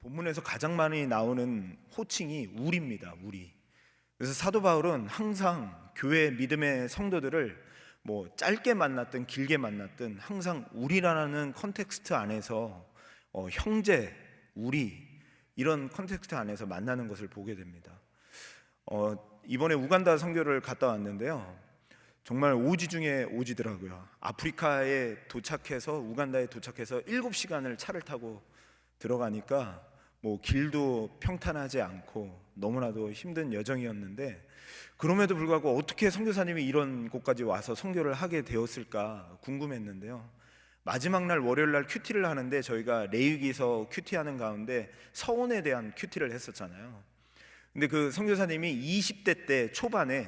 본문에서 가장 많이 나오는 호칭이 우리입니다. 우리. 그래서 사도 바울은 항상 교회 믿음의 성도들을 짧게 만났든 길게 만났든 항상 우리라는 컨텍스트 안에서 형제, 우리 이런 컨텍스트 안에서 만나는 것을 보게 됩니다. 이번에 우간다 선교를 갔다 왔는데요, 정말 오지 중에 오지더라고요. 아프리카에 도착해서 우간다에 도착해서 7시간을 차를 타고 들어가니까 길도 평탄하지 않고 너무나도 힘든 여정이었는데, 그럼에도 불구하고 어떻게 선교사님이 이런 곳까지 와서 선교를 하게 되었을까 궁금했는데요, 마지막 날 월요일 날 큐티를 하는데 저희가 레위기서 큐티하는 가운데 서원에 대한 큐티를 했었잖아요. 근데 그 선교사님이 20대 때 초반에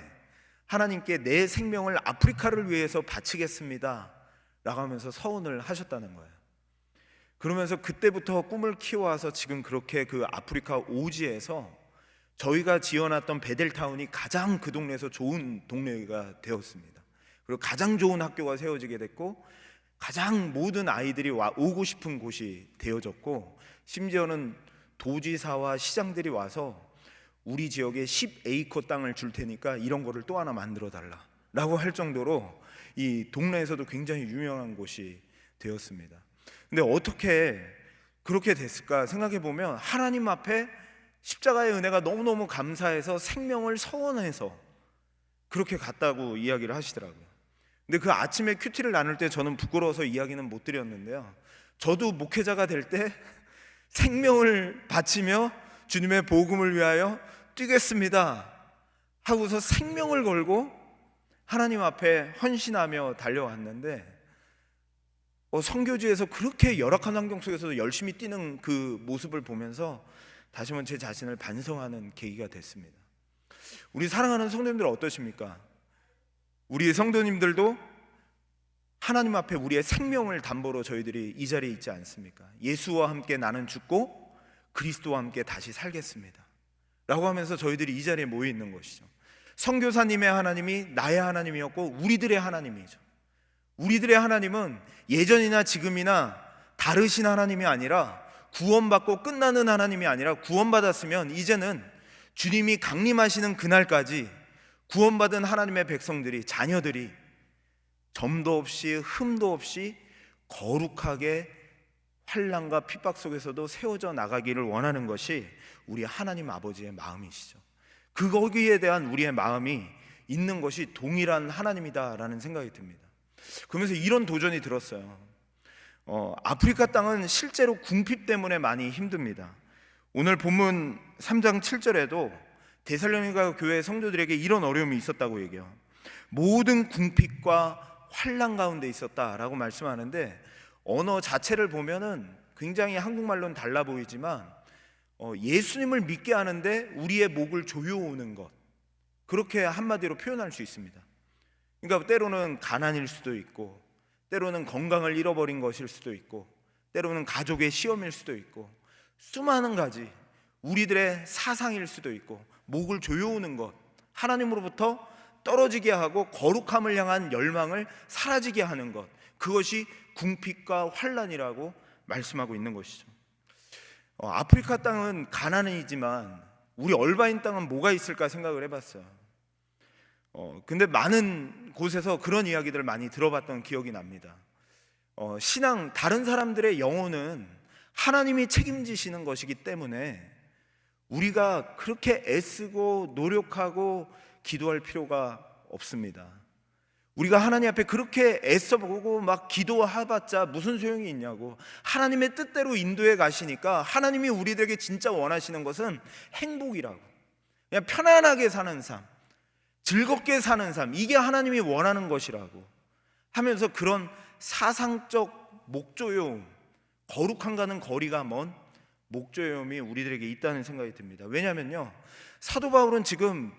하나님께 내 생명을 아프리카를 위해서 바치겠습니다 라고 하면서 서원을 하셨다는 거예요. 그러면서 그때부터 꿈을 키워와서 지금 그렇게 그 아프리카 오지에서 저희가 지어놨던 베델타운이 가장 그 동네에서 좋은 동네가 되었습니다. 그리고 가장 좋은 학교가 세워지게 됐고, 가장 모든 아이들이 오고 싶은 곳이 되어졌고, 심지어는 도지사와 시장들이 와서 우리 지역에 10에이커 땅을 줄 테니까 이런 거를 또 하나 만들어 달라 라고 할 정도로 이 동네에서도 굉장히 유명한 곳이 되었습니다. 근데 어떻게 그렇게 됐을까 생각해 보면, 하나님 앞에 십자가의 은혜가 너무너무 감사해서 생명을 서원해서 그렇게 갔다고 이야기를 하시더라고요. 근데 그 아침에 큐티를 나눌 때 저는 부끄러워서 이야기는 못 드렸는데요, 저도 목회자가 될 때 생명을 바치며 주님의 복음을 위하여 뛰겠습니다 하고서 생명을 걸고 하나님 앞에 헌신하며 달려왔는데, 선교지에서 그렇게 열악한 환경 속에서도 열심히 뛰는 그 모습을 보면서 다시 한번 제 자신을 반성하는 계기가 됐습니다. 우리 사랑하는 성도님들 어떠십니까? 우리 성도님들도 하나님 앞에 우리의 생명을 담보로 저희들이 이 자리에 있지 않습니까? 예수와 함께 나는 죽고 그리스도와 함께 다시 살겠습니다 라고 하면서 저희들이 이 자리에 모여 있는 것이죠. 선교사님의 하나님이 나의 하나님이었고 우리들의 하나님이죠. 우리들의 하나님은 예전이나 지금이나 다르신 하나님이 아니라, 구원받고 끝나는 하나님이 아니라, 구원받았으면 이제는 주님이 강림하시는 그날까지 구원받은 하나님의 백성들이, 자녀들이 점도 없이 흠도 없이 거룩하게 환난과 핍박 속에서도 세워져 나가기를 원하는 것이 우리 하나님 아버지의 마음이시죠. 거기에 대한 우리의 마음이 있는 것이 동일한 하나님이다라는 생각이 듭니다. 그러면서 이런 도전이 들었어요. 아프리카 땅은 실제로 궁핍 때문에 많이 힘듭니다. 오늘 본문 3장 7절에도 데살로니가 교회 성도들에게 이런 어려움이 있었다고 얘기해요. 모든 궁핍과 환난 가운데 있었다라고 말씀하는데, 언어 자체를 보면은 굉장히 한국말로는 달라 보이지만 예수님을 믿게 하는데 우리의 목을 조여오는 것, 그렇게 한마디로 표현할 수 있습니다. 그러니까 때로는 가난일 수도 있고, 때로는 건강을 잃어버린 것일 수도 있고, 때로는 가족의 시험일 수도 있고, 수많은 가지 우리들의 사상일 수도 있고, 목을 조여오는 것, 하나님으로부터 떨어지게 하고 거룩함을 향한 열망을 사라지게 하는 것, 그것이 궁핍과 환난이라고 말씀하고 있는 것이죠. 아프리카 땅은 가난이지만 우리 얼바인 땅은 뭐가 있을까 생각을 해봤어요. 근데 많은 곳에서 그런 이야기들을 많이 들어봤던 기억이 납니다. 신앙, 다른 사람들의 영혼은 하나님이 책임지시는 것이기 때문에 우리가 그렇게 애쓰고 노력하고 기도할 필요가 없습니다. 우리가 하나님 앞에 그렇게 애써보고 막 기도해봤자 무슨 소용이 있냐고. 하나님의 뜻대로 인도해 가시니까, 하나님이 우리들에게 진짜 원하시는 것은 행복이라고, 그냥 편안하게 사는 삶, 즐겁게 사는 삶, 이게 하나님이 원하는 것이라고 하면서, 그런 사상적 목조여움, 거룩함과는 거리가 먼 목조여움이 우리들에게 있다는 생각이 듭니다. 왜냐하면요, 사도 바울은 지금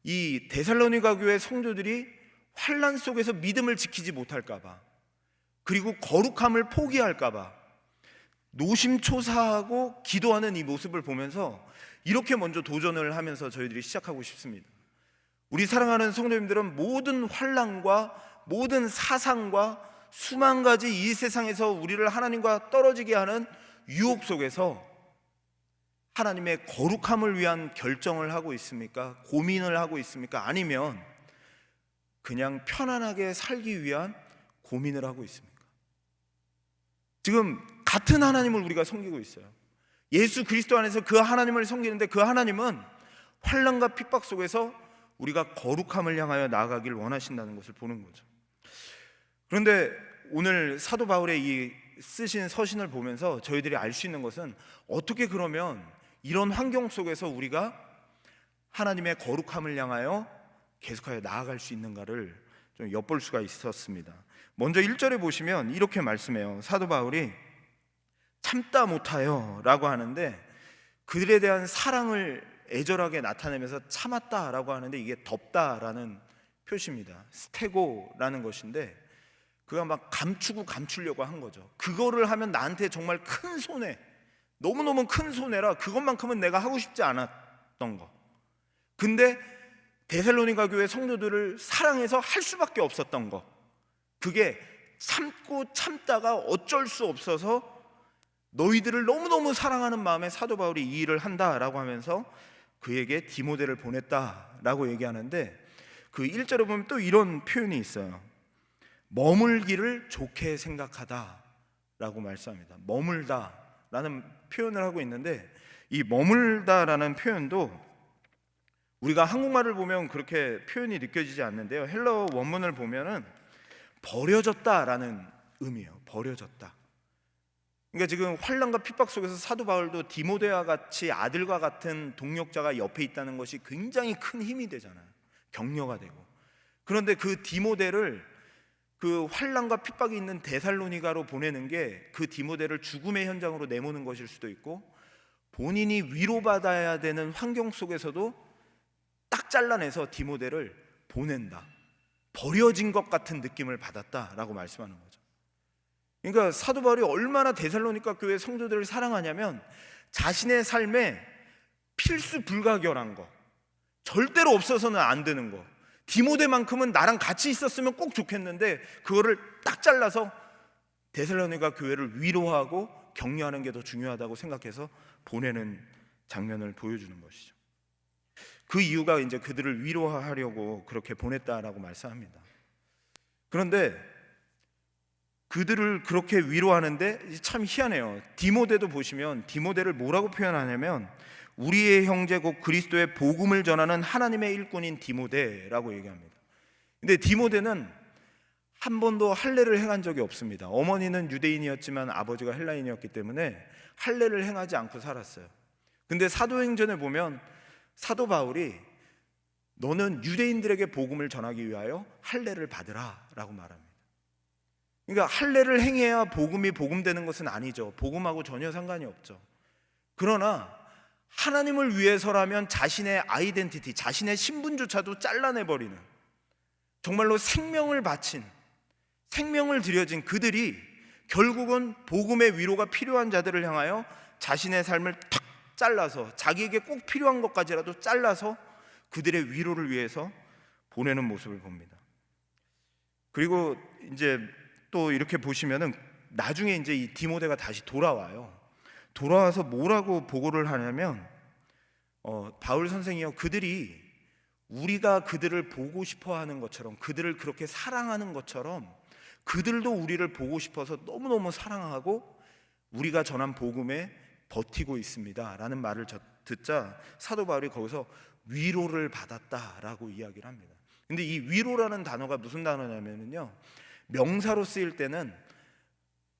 이 데살로니가 교회 성도들이 환난 속에서 믿음을 지키지 못할까봐, 그리고 거룩함을 포기할까봐 노심초사하고 기도하는 이 모습을 보면서 이렇게 먼저 도전을 하면서 저희들이 시작하고 싶습니다. 우리 사랑하는 성도님들은 모든 환난과 모든 사상과 수만 가지 이 세상에서 우리를 하나님과 떨어지게 하는 유혹 속에서 하나님의 거룩함을 위한 결정을 하고 있습니까? 고민을 하고 있습니까? 아니면 그냥 편안하게 살기 위한 고민을 하고 있습니까? 지금 같은 하나님을 우리가 섬기고 있어요. 예수 그리스도 안에서 그 하나님을 섬기는데 그 하나님은 환난과 핍박 속에서 우리가 거룩함을 향하여 나아가길 원하신다는 것을 보는 거죠. 그런데 오늘 사도 바울의 이 쓰신 서신을 보면서 저희들이 알 수 있는 것은 어떻게 그러면 이런 환경 속에서 우리가 하나님의 거룩함을 향하여 계속하여 나아갈 수 있는가를 좀 엿볼 수가 있었습니다. 먼저 1절에 보시면 이렇게 말씀해요. 사도 바울이 참다 못하여 라고 하는데, 그들에 대한 사랑을 애절하게 나타내면서 참았다라고 하는데, 이게 덮다라는 표시입니다. 스테고라는 것인데, 그가 막 감추고 감추려고 한 거죠. 그거를 하면 나한테 정말 큰 손해, 너무너무 큰 손해라, 그것만큼은 내가 하고 싶지 않았던 거. 근데 데살로니가 교회 성도들을 사랑해서 할 수밖에 없었던 거, 그게 참고 참다가 어쩔 수 없어서 너희들을 너무너무 사랑하는 마음에 사도 바울이 이 일을 한다라고 하면서 그에게 디모데를 보냈다라고 얘기하는데, 그 1절에 보면 또 이런 표현이 있어요. 머물기를 좋게 생각하다라고 말씀합니다. 머물다라는 표현을 하고 있는데, 이 머물다라는 표현도 우리가 한국말을 보면 그렇게 표현이 느껴지지 않는데요, 헬러 원문을 보면은 버려졌다라는 의미예요. 버려졌다. 그러니까 지금 환난과 핍박 속에서 사도 바울도 디모데와 같이 아들과 같은 동력자가 옆에 있다는 것이 굉장히 큰 힘이 되잖아요. 격려가 되고. 그런데 그 디모데를 그 환난과 핍박이 있는 데살로니가로 보내는 게 그 디모데를 죽음의 현장으로 내모는 것일 수도 있고, 본인이 위로받아야 되는 환경 속에서도 딱 잘라내서 디모데를 보낸다, 버려진 것 같은 느낌을 받았다라고 말씀하는 거죠. 그러니까 사도 바울이 얼마나 데살로니가 교회 성도들을 사랑하냐면, 자신의 삶에 필수 불가결한 거, 절대로 없어서는 안 되는 거, 디모데만큼은 나랑 같이 있었으면 꼭 좋겠는데 그거를 딱 잘라서 데살로니가 교회를 위로하고 격려하는 게 더 중요하다고 생각해서 보내는 장면을 보여주는 것이죠. 그 이유가 이제 그들을 위로하려고 그렇게 보냈다라고 말씀합니다. 그런데 그들을 그렇게 위로하는데 참 희한해요. 디모데도 보시면 디모데를 뭐라고 표현하냐면, 우리의 형제 곧 그리스도의 복음을 전하는 하나님의 일꾼인 디모데라고 얘기합니다. 근데 디모데는 한 번도 할례를 행한 적이 없습니다. 어머니는 유대인이었지만 아버지가 헬라인이었기 때문에 할례를 행하지 않고 살았어요. 근데 사도행전에 보면 사도 바울이 너는 유대인들에게 복음을 전하기 위하여 할례를 받으라 라고 말합니다. 그러니까 할례를 행해야 복음이 복음되는 것은 아니죠. 복음하고 전혀 상관이 없죠. 그러나 하나님을 위해서라면 자신의 아이덴티티, 자신의 신분조차도 잘라내버리는, 정말로 생명을 바친, 생명을 들여진 그들이 결국은 복음의 위로가 필요한 자들을 향하여 자신의 삶을 탁 잘라서, 자기에게 꼭 필요한 것까지라도 잘라서 그들의 위로를 위해서 보내는 모습을 봅니다. 그리고 이제 또 이렇게 보시면은 나중에 이제 이 디모데가 다시 돌아와요. 돌아와서 뭐라고 보고를 하냐면, 바울 선생이요, 그들이 우리가 그들을 보고 싶어 하는 것처럼, 그들을 그렇게 사랑하는 것처럼 그들도 우리를 보고 싶어서 너무너무 사랑하고 우리가 전한 복음에 버티고 있습니다 라는 말을 듣자 사도 바울이 거기서 위로를 받았다라고 이야기를 합니다. 근데 이 위로라는 단어가 무슨 단어냐면요, 명사로 쓰일 때는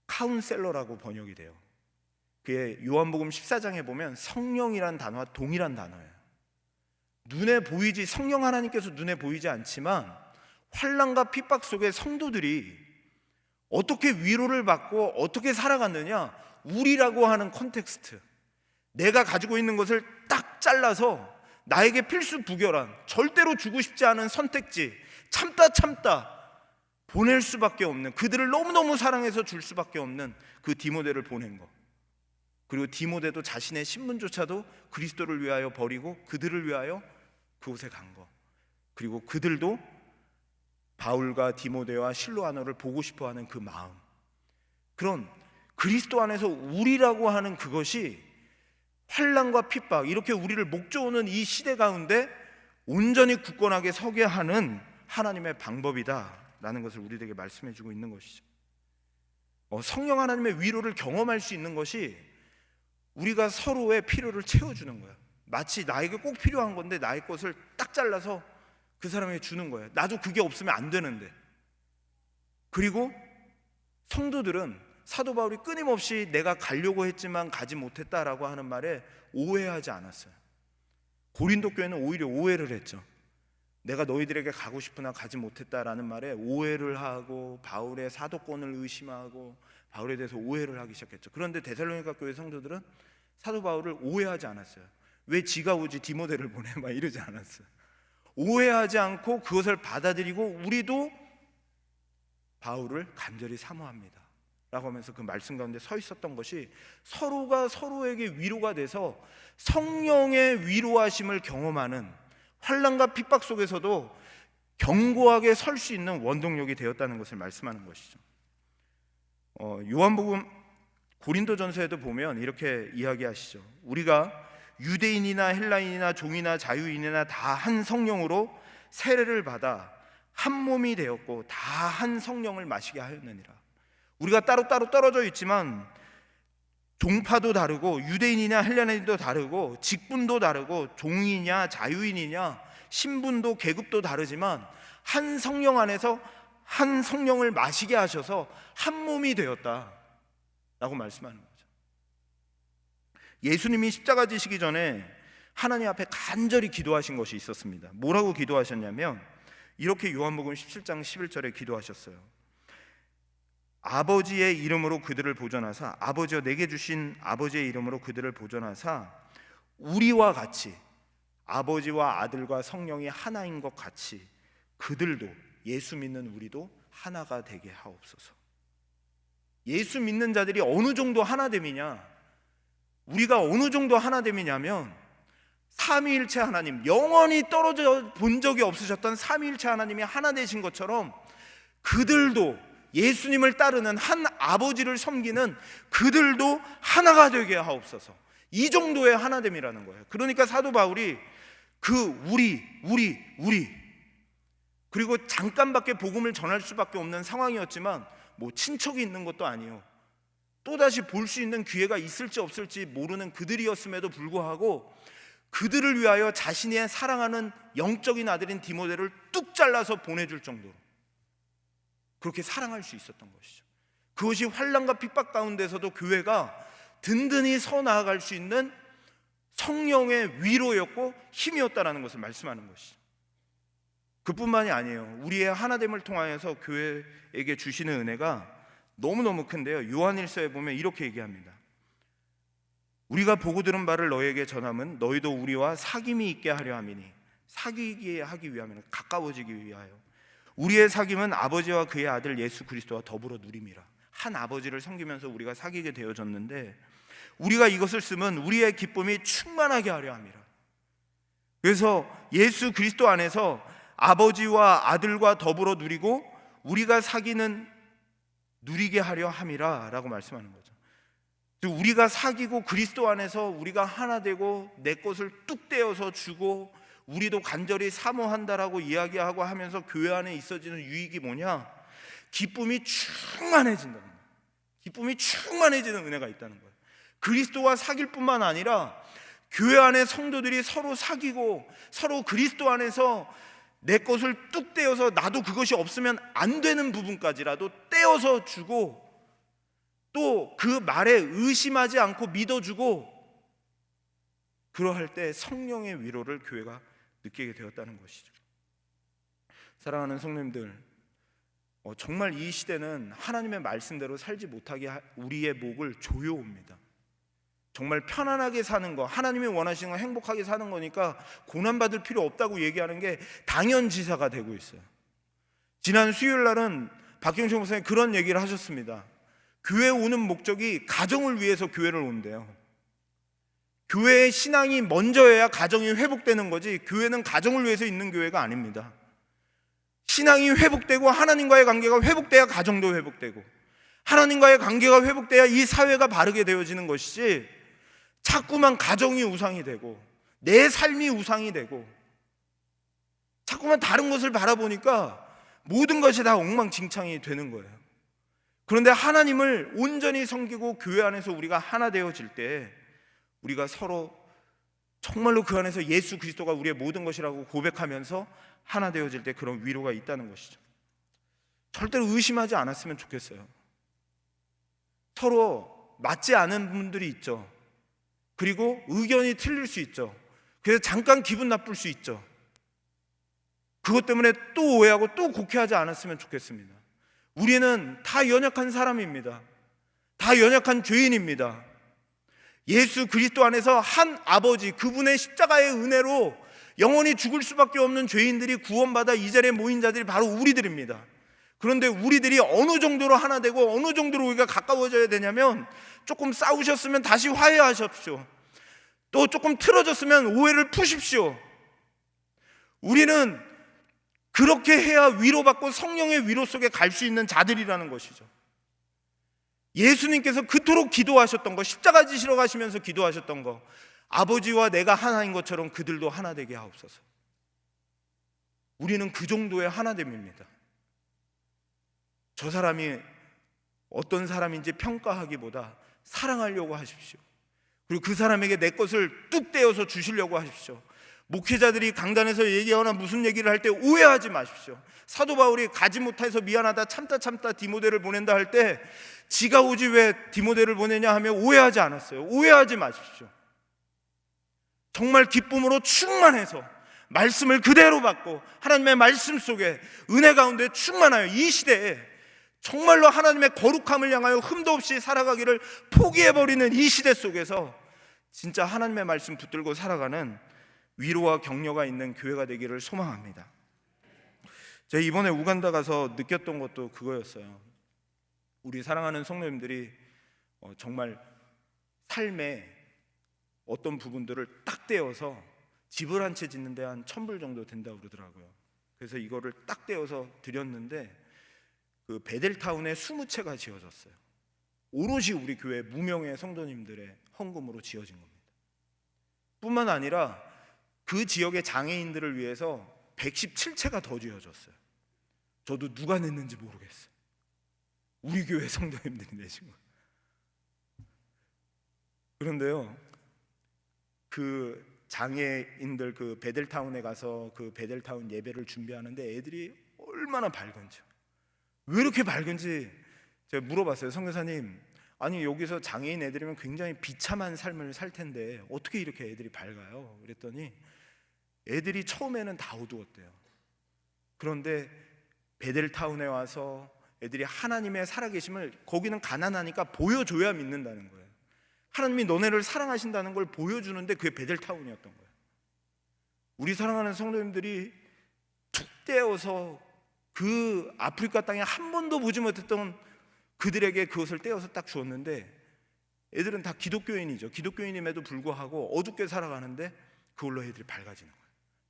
카운셀러라고 번역이 돼요. 그게 요한복음 14장에 보면 성령이란 단어와 동일한 단어예요. 눈에 보이지, 성령 하나님께서 눈에 보이지 않지만 환난과 핍박 속에 성도들이 어떻게 위로를 받고 어떻게 살아갔느냐, 우리라고 하는 컨텍스트, 내가 가지고 있는 것을 딱 잘라서 나에게 필수 부결한, 절대로 주고 싶지 않은 선택지, 참다 보낼 수밖에 없는, 그들을 너무너무 사랑해서 줄 수밖에 없는 그 디모데를 보낸 거. 그리고 디모데도 자신의 신분조차도 그리스도를 위하여 버리고 그들을 위하여 그곳에 간 거. 그리고 그들도 바울과 디모데와 실로아너를 보고 싶어하는 그 마음, 그런 그리스도 안에서 우리라고 하는 그것이 환난과 핍박, 이렇게 우리를 목조오는 이 시대 가운데 온전히 굳건하게 서게 하는 하나님의 방법이다라는 것을 우리에게 말씀해 주고 있는 것이죠. 성령 하나님의 위로를 경험할 수 있는 것이 우리가 서로의 필요를 채워주는 거야. 마치 나에게 꼭 필요한 건데 나의 것을 딱 잘라서 그 사람에게 주는 거예요. 나도 그게 없으면 안 되는데. 그리고 성도들은 사도 바울이 끊임없이 내가 가려고 했지만 가지 못했다라고 하는 말에 오해하지 않았어요. 고린도 교회는 오히려 오해를 했죠. 내가 너희들에게 가고 싶으나 가지 못했다라는 말에 오해를 하고 바울의 사도권을 의심하고 바울에 대해서 오해를 하기 시작했죠. 그런데 데살로니가 교회 성도들은 사도 바울을 오해하지 않았어요. 왜 지가 오지 디모데를 보내? 막 이러지 않았어요. 오해하지 않고 그것을 받아들이고 우리도 바울을 간절히 사모합니다 라고 하면서 그 말씀 가운데 서 있었던 것이 서로가 서로에게 위로가 돼서 성령의 위로하심을 경험하는 환난과 핍박 속에서도 견고하게 설 수 있는 원동력이 되었다는 것을 말씀하는 것이죠. 요한복음 고린도전서에도 보면 이렇게 이야기하시죠. 우리가 유대인이나 헬라인이나 종이나 자유인이나 다 한 성령으로 세례를 받아 한 몸이 되었고 다 한 성령을 마시게 하였느니라. 우리가 따로따로 떨어져 있지만 종파도 다르고 유대인이냐 헬라인도 다르고 직분도 다르고 종이냐 자유인이냐 신분도 계급도 다르지만 한 성령 안에서 한 성령을 마시게 하셔서 한 몸이 되었다라고 말씀하는 거죠. 예수님이 십자가 지시기 전에 하나님 앞에 간절히 기도하신 것이 있었습니다. 뭐라고 기도하셨냐면 이렇게 요한복음 17장 11절에 기도하셨어요. 아버지의 이름으로 그들을 보존하사, 아버지여 내게 주신 아버지의 이름으로 그들을 보존하사 우리와 같이 아버지와 아들과 성령이 하나인 것 같이 그들도, 예수 믿는 우리도 하나가 되게 하옵소서. 예수 믿는 자들이 어느 정도 하나됨이냐, 우리가 어느 정도 하나됨이냐면 삼위일체 하나님, 영원히 떨어져 본 적이 없으셨던 삼위일체 하나님이 하나 되신 것처럼 그들도 예수님을 따르는 한 아버지를 섬기는 그들도 하나가 되게 하옵소서. 이 정도의 하나됨이라는 거예요. 그러니까 사도 바울이 그 우리 그리고 잠깐밖에 복음을 전할 수밖에 없는 상황이었지만 뭐 친척이 있는 것도 아니에요. 또다시 볼 수 있는 기회가 있을지 없을지 모르는 그들이었음에도 불구하고 그들을 위하여 자신의 사랑하는 영적인 아들인 디모데를 뚝 잘라서 보내줄 정도로 그렇게 사랑할 수 있었던 것이죠. 그것이 환난과 핍박 가운데서도 교회가 든든히 서 나아갈 수 있는 성령의 위로였고 힘이었다라는 것을 말씀하는 것이죠. 그뿐만이 아니에요. 우리의 하나됨을 통하여서 교회에게 주시는 은혜가 너무너무 큰데요. 요한일서에 보면 이렇게 얘기합니다. 우리가 보고 들은 바를 너희에게 전함은 너희도 우리와 사귐이 있게 하려 함이니, 사귀게 하기 위함이나 가까워지기 위하여. 우리의 사귐은 아버지와 그의 아들 예수 그리스도와 더불어 누림이라. 한 아버지를 섬기면서 우리가 사귀게 되어졌는데 우리가 이것을 쓰면 우리의 기쁨이 충만하게 하려 함이라. 그래서 예수 그리스도 안에서 아버지와 아들과 더불어 누리고 우리가 사귀는 누리게 하려 함이라 라고 말씀하는 거죠. 우리가 사귀고 그리스도 안에서 우리가 하나 되고 내 것을 뚝 떼어서 주고 우리도 간절히 사모한다라고 이야기하고 하면서 교회 안에 있어지는 유익이 뭐냐? 기쁨이 충만해진다는 거예요. 기쁨이 충만해지는 은혜가 있다는 거예요. 그리스도와 사귈 뿐만 아니라 교회 안에 성도들이 서로 사귀고 서로 그리스도 안에서 내 것을 뚝 떼어서 나도 그것이 없으면 안 되는 부분까지라도 떼어서 주고 또 그 말에 의심하지 않고 믿어주고 그러할 때 성령의 위로를 교회가 느끼게 되었다는 것이죠. 사랑하는 성도님들, 정말 이 시대는 하나님의 말씀대로 살지 못하게 우리의 목을 조여옵니다. 정말 편안하게 사는 거, 하나님이 원하시는 거 행복하게 사는 거니까 고난받을 필요 없다고 얘기하는 게 당연지사가 되고 있어요. 지난 수요일 날은 박경식 목사님 그런 얘기를 하셨습니다. 교회 오는 목적이 가정을 위해서 교회를 온대요. 교회의 신앙이 먼저여야 가정이 회복되는 거지 교회는 가정을 위해서 있는 교회가 아닙니다. 신앙이 회복되고 하나님과의 관계가 회복돼야 가정도 회복되고 하나님과의 관계가 회복돼야 이 사회가 바르게 되어지는 것이지 자꾸만 가정이 우상이 되고 내 삶이 우상이 되고 자꾸만 다른 것을 바라보니까 모든 것이 다 엉망진창이 되는 거예요. 그런데 하나님을 온전히 섬기고 교회 안에서 우리가 하나 되어질 때 우리가 서로 정말로 그 안에서 예수 그리스도가 우리의 모든 것이라고 고백하면서 하나 되어질 때 그런 위로가 있다는 것이죠. 절대로 의심하지 않았으면 좋겠어요. 서로 맞지 않은 분들이 있죠. 그리고 의견이 틀릴 수 있죠. 그래서 잠깐 기분 나쁠 수 있죠. 그것 때문에 또 오해하고 또 곡해하지 않았으면 좋겠습니다. 우리는 다 연약한 사람입니다. 다 연약한 죄인입니다. 예수 그리스도 안에서 한 아버지, 그분의 십자가의 은혜로 영원히 죽을 수밖에 없는 죄인들이 구원받아 이 자리에 모인 자들이 바로 우리들입니다. 그런데 우리들이 어느 정도로 하나 되고 어느 정도로 우리가 가까워져야 되냐면, 조금 싸우셨으면 다시 화해하십시오. 또 조금 틀어졌으면 오해를 푸십시오. 우리는 그렇게 해야 위로받고 성령의 위로 속에 갈 수 있는 자들이라는 것이죠. 예수님께서 그토록 기도하셨던 거, 십자가 지시러 가시면서 기도하셨던 거, 아버지와 내가 하나인 것처럼 그들도 하나 되게 하옵소서. 우리는 그 정도의 하나됨입니다. 저 사람이 어떤 사람인지 평가하기보다 사랑하려고 하십시오. 그리고 그 사람에게 내 것을 뚝 떼어서 주시려고 하십시오. 목회자들이 강단에서 얘기하거나 무슨 얘기를 할 때 오해하지 마십시오. 사도 바울이 가지 못해서 미안하다, 참다 디모데를 보낸다 할 때 지가 오지 왜 디모데를 보내냐 하며 오해하지 않았어요. 오해하지 마십시오. 정말 기쁨으로 충만해서 말씀을 그대로 받고 하나님의 말씀 속에 은혜 가운데 충만하여 이 시대에 정말로 하나님의 거룩함을 향하여 흠도 없이 살아가기를 포기해버리는 이 시대 속에서 진짜 하나님의 말씀 붙들고 살아가는 위로와 격려가 있는 교회가 되기를 소망합니다. 제가 이번에 우간다 가서 느꼈던 것도 그거였어요. 우리 사랑하는 성도님들이 정말 삶의 어떤 부분들을 딱 떼어서 집을 한 채 짓는데 한 1,000불 정도 된다고 그러더라고요. 그래서 이거를 딱 떼어서 드렸는데 그 베델타운에 20채가 지어졌어요. 오롯이 우리 교회 무명의 성도님들의 헌금으로 지어진 겁니다. 뿐만 아니라 그 지역의 장애인들을 위해서 117채가 더 지어졌어요. 저도 누가 냈는지 모르겠어요. 우리 교회 성도님들이 내신 거예요. 그런데요, 그 장애인들 그 베델타운에 가서 그 베델타운 예배를 준비하는데 애들이 얼마나 밝은지요. 왜 이렇게 밝은지 제가 물어봤어요. 선교사님, 아니 여기서 장애인 애들이면 굉장히 비참한 삶을 살 텐데 어떻게 이렇게 애들이 밝아요? 그랬더니 애들이 처음에는 다 어두웠대요. 그런데 베델타운에 와서 애들이 하나님의 살아계심을, 거기는 가난하니까 보여줘야 믿는다는 거예요. 하나님이 너네를 사랑하신다는 걸 보여주는데 그게 베델타운이었던 거예요. 우리 사랑하는 성도님들이 툭 떼어서 그 아프리카 땅에 한 번도 보지 못했던 그들에게 그것을 떼어서 딱 주었는데, 애들은 다 기독교인이죠. 기독교인임에도 불구하고 어둡게 살아가는데 그걸로 애들이 밝아지는 거예요.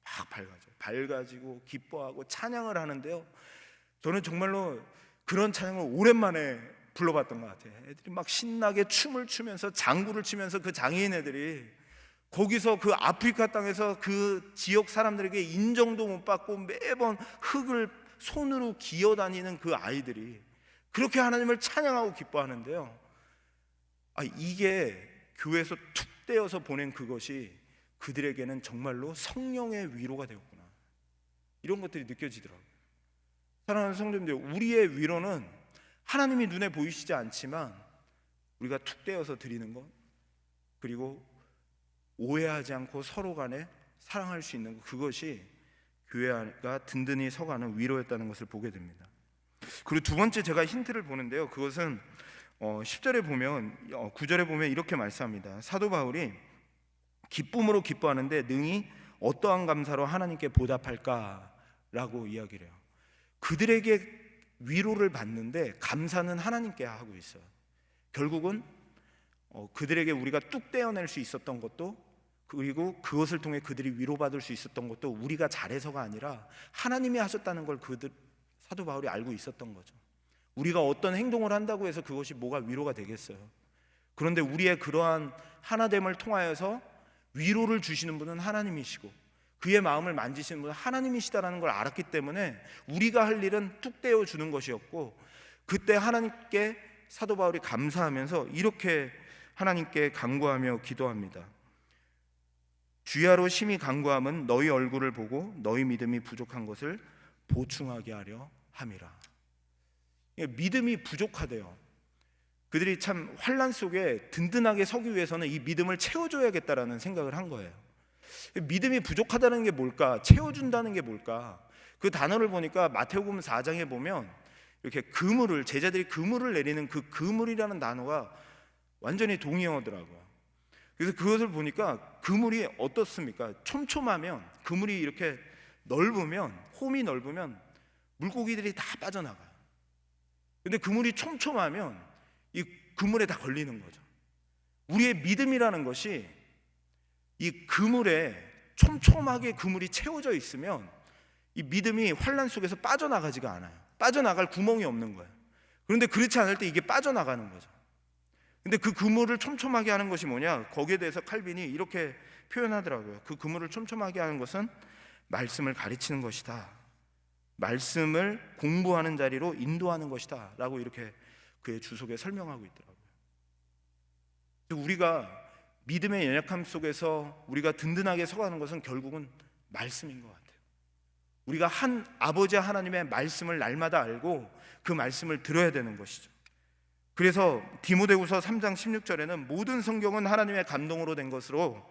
막 밝아지고 기뻐하고 찬양을 하는데요, 저는 정말로 그런 찬양을 오랜만에 불러봤던 것 같아요. 애들이 막 신나게 춤을 추면서 장구를 치면서 그 장애인 애들이 거기서 그 아프리카 땅에서 그 지역 사람들에게 인정도 못 받고 매번 흙을 손으로 기어다니는 그 아이들이 그렇게 하나님을 찬양하고 기뻐하는데요, 이게 교회에서 툭 떼어서 보낸 그것이 그들에게는 정말로 성령의 위로가 되었구나, 이런 것들이 느껴지더라고요. 사랑하는 성도님들, 우리의 위로는 하나님이 눈에 보이시지 않지만 우리가 툭 떼어서 드리는 것, 그리고 오해하지 않고 서로 간에 사랑할 수 있는 것, 그것이 교회가 든든히 서가는 위로였다는 것을 보게 됩니다. 그리고 두 번째 제가 힌트를 보는데요, 그것은 10절에 보면 9절에 보면 이렇게 말씀합니다. 사도 바울이 기쁨으로 기뻐하는데 능히 어떠한 감사로 하나님께 보답할까라고 이야기를 해요. 그들에게 위로를 받는데 감사는 하나님께 하고 있어요. 결국은 그들에게 우리가 뚝 떼어낼 수 있었던 것도, 그리고 그것을 통해 그들이 위로받을 수 있었던 것도 우리가 잘해서가 아니라 하나님이 하셨다는 걸 사도 바울이 알고 있었던 거죠. 우리가 어떤 행동을 한다고 해서 그것이 뭐가 위로가 되겠어요? 그런데 우리의 그러한 하나됨을 통하여서 위로를 주시는 분은 하나님이시고 그의 마음을 만지시는 분은 하나님이시다라는 걸 알았기 때문에 우리가 할 일은 뚝 떼어 주는 것이었고, 그때 하나님께 사도 바울이 감사하면서 이렇게 하나님께 간구하며 기도합니다. 주야로 심히 간구함은 너희 얼굴을 보고 너희 믿음이 부족한 것을 보충하게 하려 함이라. 믿음이 부족하대요. 그들이 참 환난 속에 든든하게 서기 위해서는 이 믿음을 채워줘야겠다라는 생각을 한 거예요. 믿음이 부족하다는 게 뭘까? 채워준다는 게 뭘까? 그 단어를 보니까 마태복음 4장에 보면 이렇게 그물을, 제자들이 그물을 내리는 그 그물이라는 단어가 완전히 동의어더라고요. 그래서 그것을 보니까 그물이 어떻습니까? 촘촘하면, 그물이 이렇게 넓으면, 홈이 넓으면 물고기들이 다 빠져나가요. 근데 그물이 촘촘하면 이 그물에 다 걸리는 거죠. 우리의 믿음이라는 것이 이 그물에 촘촘하게 그물이 채워져 있으면 이 믿음이 환난 속에서 빠져나가지가 않아요. 빠져나갈 구멍이 없는 거예요. 그런데 그렇지 않을 때 이게 빠져나가는 거죠. 근데 그 그물을 촘촘하게 하는 것이 뭐냐? 거기에 대해서 칼빈이 이렇게 표현하더라고요. 그 그물을 촘촘하게 하는 것은 말씀을 가르치는 것이다. 말씀을 공부하는 자리로 인도하는 것이다 라고 이렇게 그의 주석에 설명하고 있더라고요. 우리가 믿음의 연약함 속에서 우리가 든든하게 서가는 것은 결국은 말씀인 것 같아요. 우리가 한 아버지 하나님의 말씀을 날마다 알고 그 말씀을 들어야 되는 것이죠. 그래서 디모데후서 3장 16절에는 모든 성경은 하나님의 감동으로 된 것으로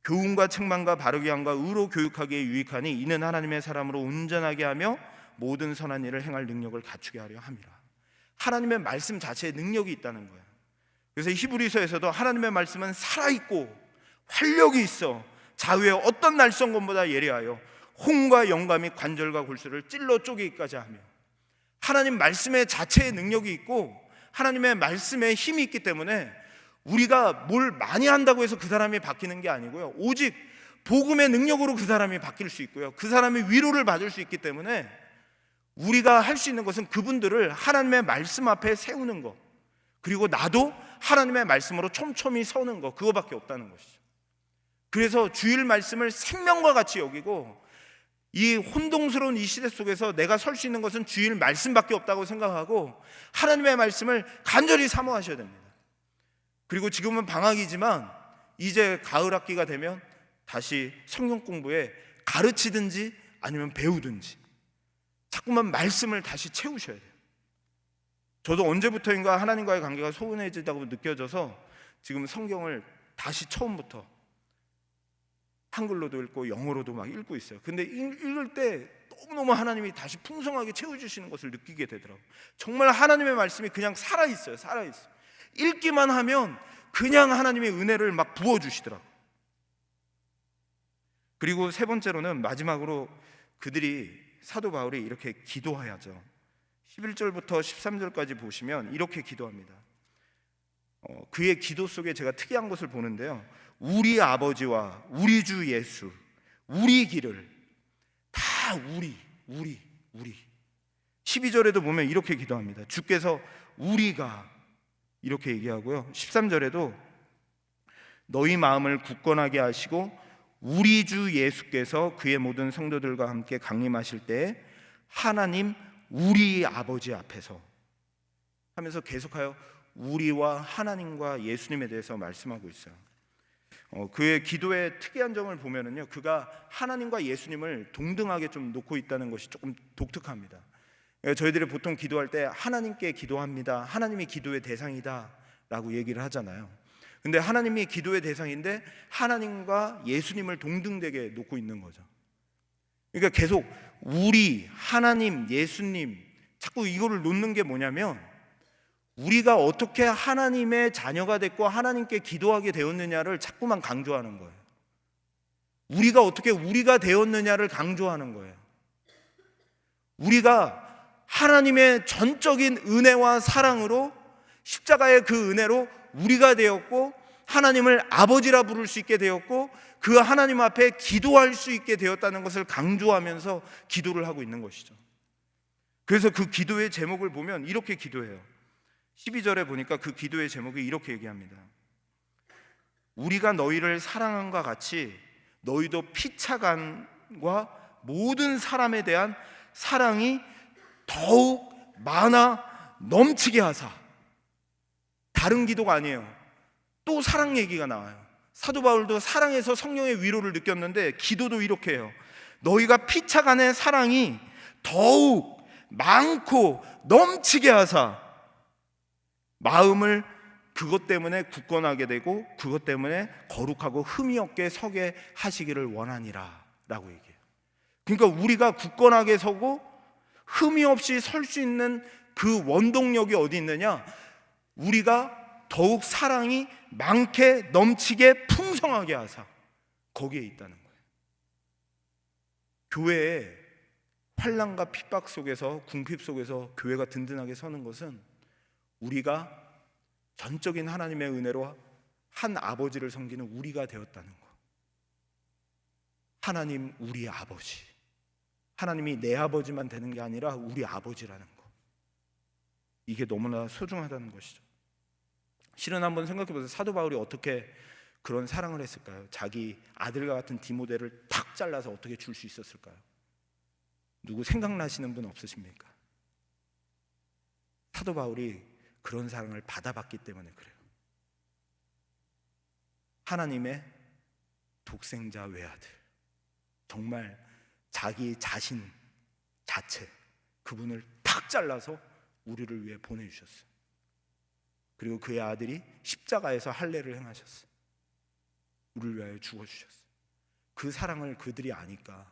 교훈과 책망과 바르게 함과 의로 교육하기에 유익하니 이는 하나님의 사람으로 온전하게 하며 모든 선한 일을 행할 능력을 갖추게 하려 함이라. 하나님의 말씀 자체에 능력이 있다는 거예요. 그래서 히브리서에서도 하나님의 말씀은 살아있고 활력이 있어 자위의 어떤 날성검보다 예리하여 홍과 영감이 관절과 골수를 찔러 쪼개기까지 하며, 하나님 말씀의 자체의 능력이 있고 하나님의 말씀에 힘이 있기 때문에 우리가 뭘 많이 한다고 해서 그 사람이 바뀌는 게 아니고요, 오직 복음의 능력으로 그 사람이 바뀔 수 있고요, 그 사람이 위로를 받을 수 있기 때문에 우리가 할 수 있는 것은 그분들을 하나님의 말씀 앞에 세우는 것, 그리고 나도 하나님의 말씀으로 촘촘히 서는 것, 그거밖에 없다는 것이죠. 그래서 주일 말씀을 생명과 같이 여기고 이 혼동스러운 이 시대 속에서 내가 설 수 있는 것은 주일 말씀밖에 없다고 생각하고 하나님의 말씀을 간절히 사모하셔야 됩니다. 그리고 지금은 방학이지만 이제 가을 학기가 되면 다시 성경 공부에 가르치든지 아니면 배우든지 자꾸만 말씀을 다시 채우셔야 돼요. 저도 언제부터인가 하나님과의 관계가 소원해지다고 느껴져서 지금 성경을 다시 처음부터 한글로도 읽고 영어로도 막 읽고 있어요. 근데 읽을 때 너무너무 하나님이 다시 풍성하게 채워주시는 것을 느끼게 되더라고요. 정말 하나님의 말씀이 그냥 살아있어요. 살아있어요. 읽기만 하면 그냥 하나님의 은혜를 막 부어주시더라고요. 그리고 세 번째로는 마지막으로 그들이, 사도 바울이 이렇게 기도해야죠. 11절부터 13절까지 보시면 이렇게 기도합니다. 그의 기도 속에 제가 특이한 것을 보는데요, 우리 아버지와 우리 주 예수, 우리 길을 다 우리 12절에도 보면 이렇게 기도합니다. 주께서 우리가 이렇게 얘기하고요, 13절에도 너희 마음을 굳건하게 하시고 우리 주 예수께서 그의 모든 성도들과 함께 강림하실 때에 하나님 우리 아버지 앞에서 하면서 계속하여 우리와 하나님과 예수님에 대해서 말씀하고 있어요. 그의 기도의 특이한 점을 보면은요, 그가 하나님과 예수님을 동등하게 좀 놓고 있다는 것이 조금 독특합니다. 저희들이 보통 기도할 때 하나님께 기도합니다, 하나님이 기도의 대상이다 라고 얘기를 하잖아요. 근데 하나님이 기도의 대상인데 하나님과 예수님을 동등되게 놓고 있는 거죠. 그러니까 계속 우리, 하나님, 예수님, 자꾸 이거를 놓는 게 뭐냐면 우리가 어떻게 하나님의 자녀가 됐고 하나님께 기도하게 되었느냐를 자꾸만 강조하는 거예요. 우리가 어떻게 우리가 되었느냐를 강조하는 거예요. 우리가 하나님의 전적인 은혜와 사랑으로, 십자가의 그 은혜로 우리가 되었고 하나님을 아버지라 부를 수 있게 되었고 그 하나님 앞에 기도할 수 있게 되었다는 것을 강조하면서 기도를 하고 있는 것이죠. 그래서 그 기도의 제목을 보면 이렇게 기도해요. 12절에 보니까 그 기도의 제목이 이렇게 얘기합니다. 우리가 너희를 사랑함과 같이 너희도 피차간과 모든 사람에 대한 사랑이 더욱 많아 넘치게 하사. 다른 기도가 아니에요. 또 사랑 얘기가 나와요. 사도 바울도 사랑에서 성령의 위로를 느꼈는데 기도도 이렇게 해요. 너희가 피차간의 사랑이 더욱 많고 넘치게 하사 마음을 그것 때문에 굳건하게 되고 그것 때문에 거룩하고 흠이 없게 서게 하시기를 원하니라 라고 얘기해요. 그러니까 우리가 굳건하게 서고 흠이 없이 설 수 있는 그 원동력이 어디 있느냐? 우리가 더욱 사랑이 많게 넘치게 풍성하게 하사 거기에 있다는 거예요. 교회에 환난과 핍박 속에서 궁핍 속에서 교회가 든든하게 서는 것은 우리가 전적인 하나님의 은혜로 한 아버지를 섬기는 우리가 되었다는 거. 하나님 우리 아버지, 하나님이 내 아버지만 되는 게 아니라 우리 아버지라는 거. 이게 너무나 소중하다는 것이죠. 실은 한번 생각해 보세요. 사도 바울이 어떻게 그런 사랑을 했을까요? 자기 아들과 같은 디모데를 탁 잘라서 어떻게 줄 수 있었을까요? 누구 생각나시는 분 없으십니까? 사도 바울이 그런 사랑을 받아봤기 때문에 그래요. 하나님의 독생자 외아들, 정말 자기 자신 자체, 그분을 탁 잘라서 우리를 위해 보내주셨어요. 그리고 그의 아들이 십자가에서 할례를 행하셨어요. 우리를 위하여 죽어주셨어요. 그 사랑을 그들이 아니까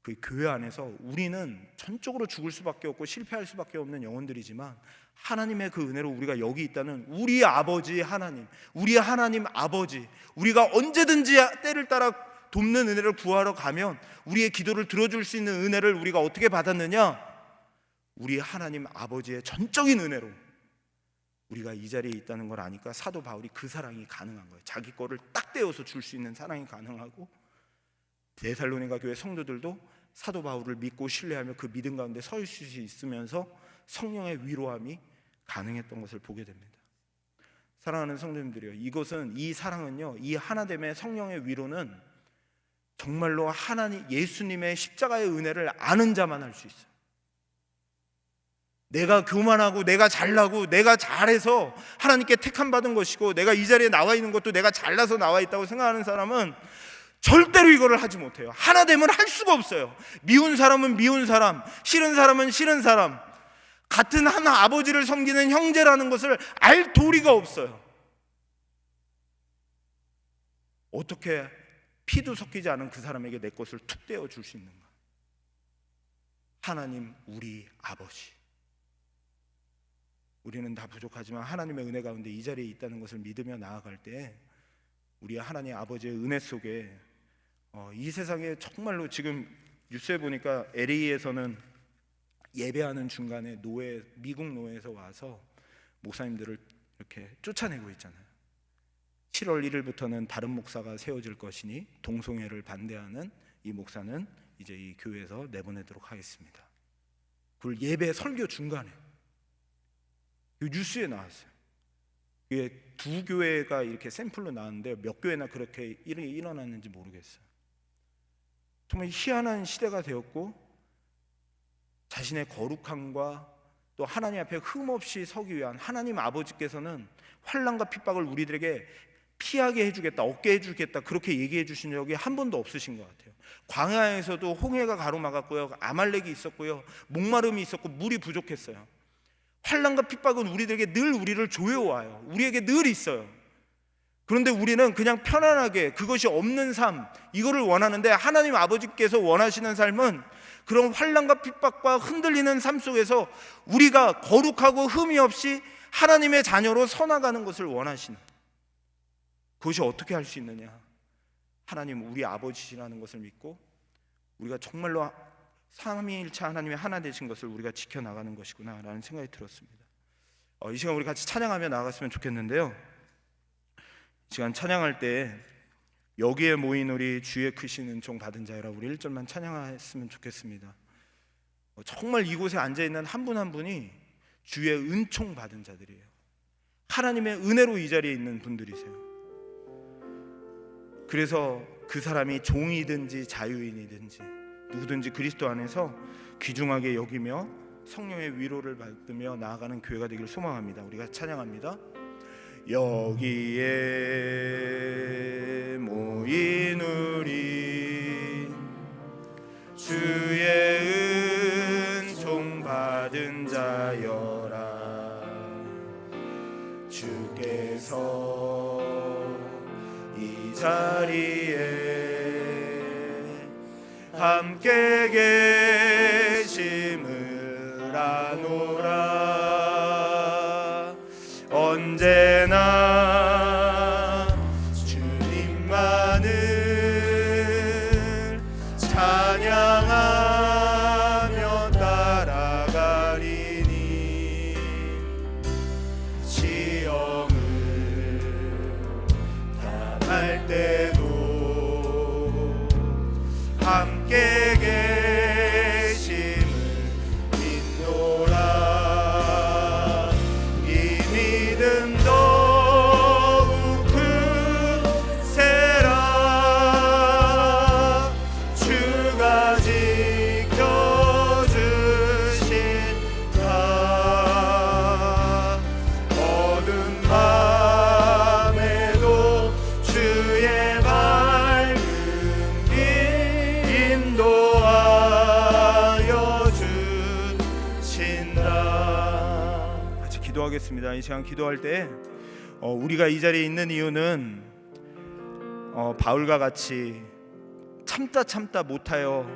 그 교회 안에서 우리는 전적으로 죽을 수밖에 없고 실패할 수밖에 없는 영혼들이지만 하나님의 그 은혜로 우리가 여기 있다는 우리 아버지 하나님, 우리 하나님 아버지, 우리가 언제든지 때를 따라 돕는 은혜를 구하러 가면 우리의 기도를 들어줄 수 있는 은혜를 우리가 어떻게 받았느냐? 우리 하나님 아버지의 전적인 은혜로 우리가 이 자리에 있다는 걸 아니까 사도 바울이 그 사랑이 가능한 거예요. 자기 거를 딱 떼어서 줄 수 있는 사랑이 가능하고, 데살로니가 교회 성도들도 사도 바울을 믿고 신뢰하며 그 믿음 가운데 서 있을 수 있으면서 성령의 위로함이 가능했던 것을 보게 됩니다. 사랑하는 성도님들이요, 이것은, 이 사랑은요, 이 하나됨의 성령의 위로는 정말로 하나님 예수님의 십자가의 은혜를 아는 자만 할 수 있어요. 내가 교만하고 내가 잘나고 내가 잘해서 하나님께 택함 받은 것이고 내가 이 자리에 나와 있는 것도 내가 잘나서 나와 있다고 생각하는 사람은 절대로 이거를 하지 못해요. 하나 되면 할 수가 없어요. 미운 사람은 미운 사람, 싫은 사람은 싫은 사람, 같은 하나 아버지를 섬기는 형제라는 것을 알 도리가 없어요. 어떻게 피도 섞이지 않은 그 사람에게 내 것을 툭 떼어 줄 수 있는가? 하나님 우리 아버지, 우리는 다 부족하지만 하나님의 은혜 가운데 이 자리에 있다는 것을 믿으며 나아갈 때 우리 하나님 아버지의 은혜 속에 이 세상에 정말로 지금 뉴스에 보니까 LA에서는 예배하는 중간에 미국 노예에서 와서 목사님들을 이렇게 쫓아내고 있잖아요. 7월 1일부터는 다른 목사가 세워질 것이니 동성애를 반대하는 이 목사는 이제 이 교회에서 내보내도록 하겠습니다. 그걸 예배 설교 중간에 뉴스에 나왔어요. 이게 두 교회가 이렇게 샘플로 나왔는데 몇 교회나 그렇게 일이 일어났는지 모르겠어요. 정말 희한한 시대가 되었고, 자신의 거룩함과 또 하나님 앞에 흠없이 서기 위한 하나님 아버지께서는 환난과 핍박을 우리들에게 피하게 해주겠다, 없게 해주겠다, 그렇게 얘기해 주신 적이 한 번도 없으신 것 같아요. 광야에서도 홍해가 가로막았고요, 아말렉이 있었고요, 목마름이 있었고 물이 부족했어요. 환난과 핍박은 우리들에게 늘 우리를 조여와요. 우리에게 늘 있어요. 그런데 우리는 그냥 편안하게 그것이 없는 삶, 이거를 원하는데 하나님 아버지께서 원하시는 삶은 그런 환난과 핍박과 흔들리는 삶 속에서 우리가 거룩하고 흠이 없이 하나님의 자녀로 서나가는 것을 원하시는, 그것이 어떻게 할 수 있느냐? 하나님 우리 아버지시라는 것을 믿고 우리가 정말로 삼위일체 하나님의 하나 되신 것을 우리가 지켜나가는 것이구나 라는 생각이 들었습니다. 이 시간 우리 같이 찬양하며 나아갔으면 좋겠는데요, 이 시간 찬양할 때 여기에 모인 우리 주의 크신 은총 받은 자여라, 우리 1절만 찬양했으면 좋겠습니다. 정말 이곳에 앉아있는 한 분 한 분이 주의 은총 받은 자들이에요. 하나님의 은혜로 이 자리에 있는 분들이세요. 그래서 그 사람이 종이든지 자유인이든지 누구든지 그리스도 안에서 귀중하게 여기며 성령의 위로를 받으며 나아가는 교회가 되기를 소망합니다. 우리가 찬양합니다. 여기에 모인 우리 주의 은총 받은 자여라. 주께서 이 자리에 함께 계심을 아노라. 언제나 주님만을 찬양하며 따라가리니 시험을 당할 때도 함께 계심을 믿노라. 이 믿음 더욱 크세라. 주가 지켜주신다. 어두운 밤에도 주의 밝은 길 인도하여 주신다. 같이 기도하겠습니다. 이 시간 기도할 때 우리가 이 자리에 있는 이유는 바울과 같이 참다 못하여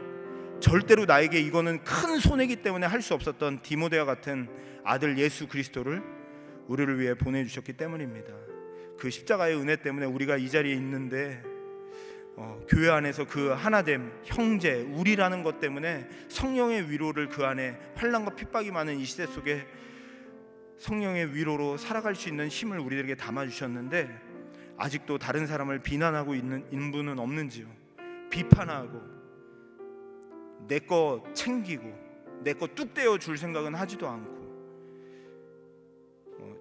절대로 나에게 이거는 큰 손해이기 때문에 할 수 없었던 디모데와 같은 아들 예수 그리스도를 우리를 위해 보내주셨기 때문입니다. 그 십자가의 은혜 때문에 우리가 이 자리에 있는데 교회 안에서 그 하나됨, 형제, 우리라는 것 때문에 성령의 위로를 그 안에 환난과 핍박이 많은 이 시대 속에 성령의 위로로 살아갈 수 있는 힘을 우리들에게 담아주셨는데 아직도 다른 사람을 비난하고 있는 인분은 없는지요? 비판하고 내 거 챙기고 내 거 뚝 떼어 줄 생각은 하지도 않고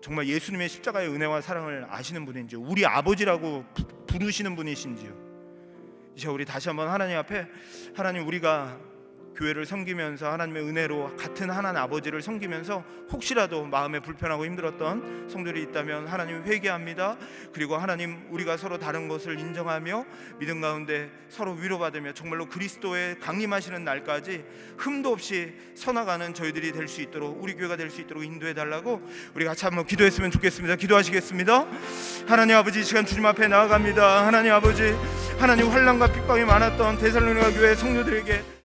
정말 예수님의 십자가의 은혜와 사랑을 아시는 분인지요? 우리 아버지라고 부르시는 분이신지요? 이제 우리 다시 한번 하나님 앞에, 하나님, 우리가 교회를 섬기면서 하나님의 은혜로 같은 하나님 아버지를 섬기면서 혹시라도 마음에 불편하고 힘들었던 성도들이 있다면 하나님 회개합니다. 그리고 하나님, 우리가 서로 다른 것을 인정하며 믿음 가운데 서로 위로받으며 정말로 그리스도의 강림하시는 날까지 흠도 없이 서나가는 저희들이 될 수 있도록, 우리 교회가 될 수 있도록 인도해 달라고 우리 같이 한번 기도했으면 좋겠습니다. 기도하시겠습니다. 하나님 아버지, 이 시간 주님 앞에 나아갑니다. 하나님 아버지, 하나님, 환난과 핍박이 많았던 데살로니가 교회 성도들에게